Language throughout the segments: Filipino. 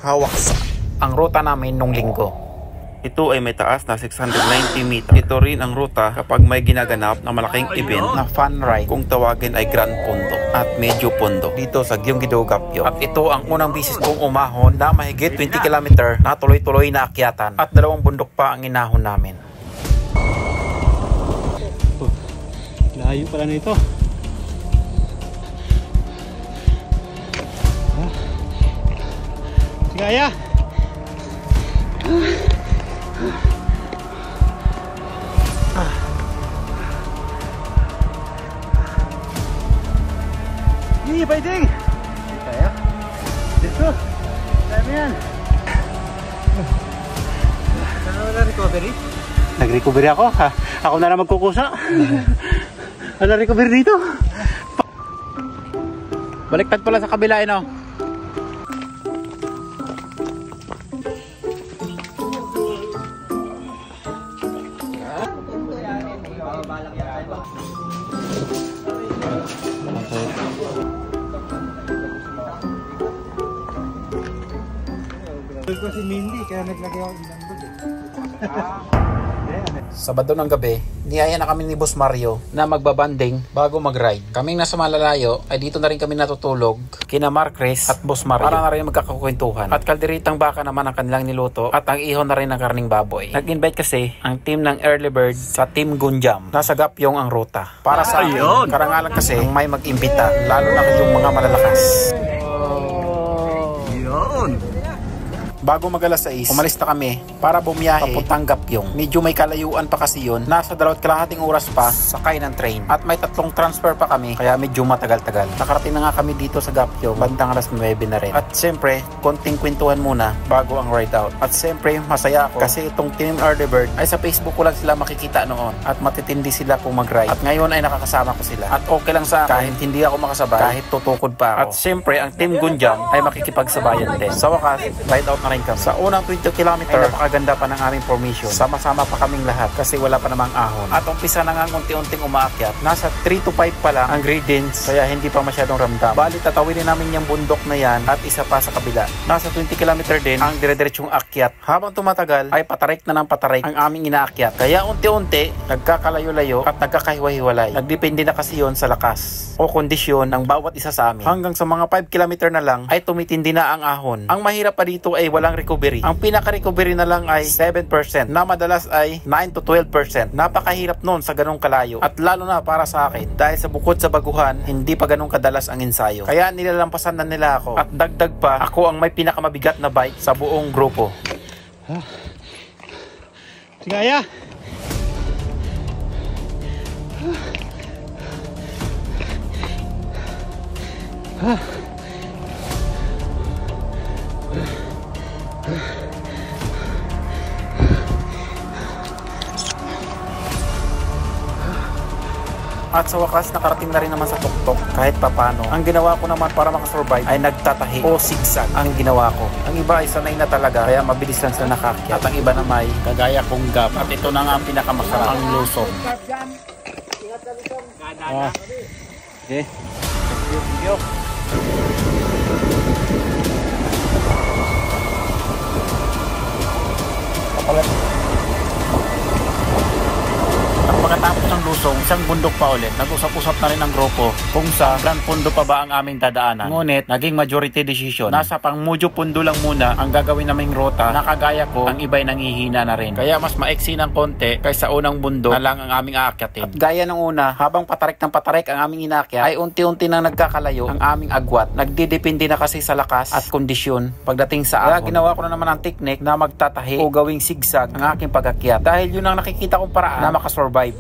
hawak sa ang ruta namin nung linggo. Ito ay may taas na 690 meters. Ito rin ang ruta kapag may ginaganap na malaking event Na fun ride kung tawagin ay Grand Pondo at Medyo Pondo dito sa Gyeonggi-do Gapyeong. At ito ang unang bisis kong umahon na mahigit 20 km na tuloy-tuloy na akyatan. At 2 bundok pa ang inahon namin. Layo pala nito. Sigaya! Hindi, fighting! Kaya? Dito! Kaya mo yan! Saan na recovery? Nag-recovery ako. Ako na lang magkukusa. Ano recovery dito? Baliktad pala sa kabila, no? Ko si Mindy kaya naglagay ako ng nambog eh. Sabado ng gabi, niyaya na kami ni Boss Mario na magbabanding bago mag-ride. Kaming nasa malalayo ay dito na rin kami natutulog kina Mark Chris at Boss Mario para na rin magkakakwentuhan. At kalderitang baka naman ang kanilang niluto at ang iho na rin ng karning baboy. Nag-invite kasi ang team ng Early Bird sa Team Gunjam. Nasa Gapyeong ang ruta. Para sa akin, karangalan kasi ang may mag-imbita, lalo na kayong mga malalakas. Bago mag-alas 6, umalis na kami para bumiyahe papuntang Gapyeong. Medyo may kalayuan pa kasi yun. Nasa 2.5 oras pa sakay ng train. At may 3 transfer pa kami, kaya medyo matagal-tagal. Nakarating na nga kami dito sa Gapyeong, bandang alas 9 na rin. At siyempre, konting kwentuhan muna bago ang ride out. At siyempre, masaya ako kasi itong Team Early Bird ay sa Facebook ko lang sila makikita noon. At matitindi sila kung mag-ride. At ngayon ay nakakasama ko sila. At okay lang sa akin, kahit hindi ako makasabay, kahit tutukod pa ako. At siyempre, ang Team Gunjam ay makikipagsabayan din. Sa wakas, ride out na rin kami. Sa unang 20 km ay napakaganda pa ng aming formation. Sama-sama pa kaming lahat kasi wala pa namang ahon. At umpisa na nga unti-unting umaakyat. Nasa 3 to 5 pa lang ang gradients kaya hindi pa masyadong ramdam. Bali tatawinin namin yung bundok na yan at isa pa sa kabila. Nasa 20 km din ang dire-diretsong akyat. Habang tumatagal ay patarik na ng patarik ang aming inaakyat. Kaya unti-unti nagkakalayo-layo at nagkakahiwa-hiwalay. Nagdepende na kasi yon sa lakas o kondisyon ng bawat isa sa amin. Hanggang sa mga 5 km na lang ay tumitindi na ang ahon. Ang mahirap pa dito ay walang recovery. Ang pinaka-recovery na lang ay 7% na madalas ay 9 to 12%. Napakahirap noon sa ganong kalayo at lalo na para sa akin dahil sa bukod sa baguhan hindi pa ganong kadalas ang ensayo. Kaya nilalampasan na nila ako at dagdag pa ako ang may pinakamabigat na bike sa buong grupo. Sigaya! At sa wakas nakarating na rin naman sa tuktok kahit papano. Ang ginawa ko naman para makasurvive ay nagtatahi o zigzag ang ginawa ko. Ang iba ay sanay na talaga kaya mabilis lang sila nakakyat. At ang iba naman ay kagaya kong gap. At ito na nga ang pinakamasarap, ang lusong. Okay. Thank you. At pagkatapos ng lusong, isang bundok pa ulit, nag-usap-usap na rin ang grupo kung sa Grand Pondo pa ba ang aming dadaanan. Ngunit, naging majority decision. Nasa pang Medyo Pondo lang muna ang gagawin naming rota na kagaya ko, ang iba'y nangihina na rin. Kaya mas maiksi ng konti kaysa unang bundok na lang ang aming aakyatin. At gaya ng una, habang patarik ng patarik ang aming inaakyat, ay unti-unti nang nagkakalayo ang aming agwat. Nagdidepende na kasi sa lakas at kondisyon pagdating sa ahon. Kaya ginawa ko na naman ang teknik na magtatahi o gawing zigzag ang aking pag-akyat. Dahil yun ang nakikita kong paraan na makasurvive.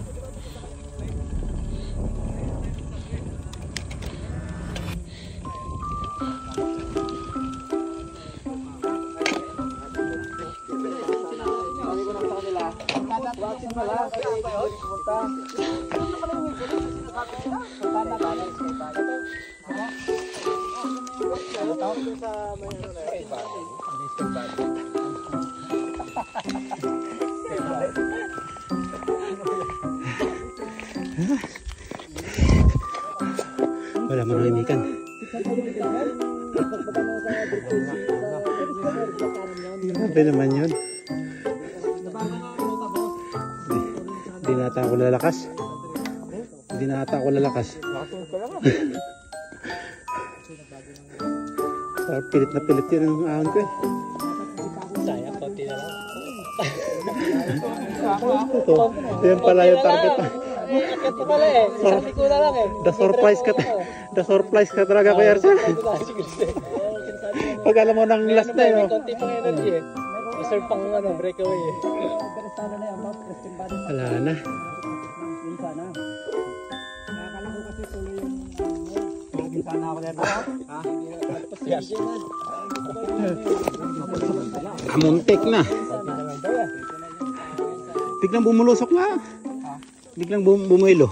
Wala manahimikan. Grabe naman yun. Hindi na ata ako lalakas. Hindi na ata ako lalakas. Parang pilit na pilit yun ang ahon ko eh. Sayang, konti na lang. Yan pala yung target. Akit pa pala eh. Isang ligo na lang eh. The surprise ka talaga Kuya Arcel. Pag alam mo ng last na yun. Konti pang energy eh. Reserve pang breakaway eh. Wala na. Muntik na. Biglang bumulusok na. Biglang bumuilo.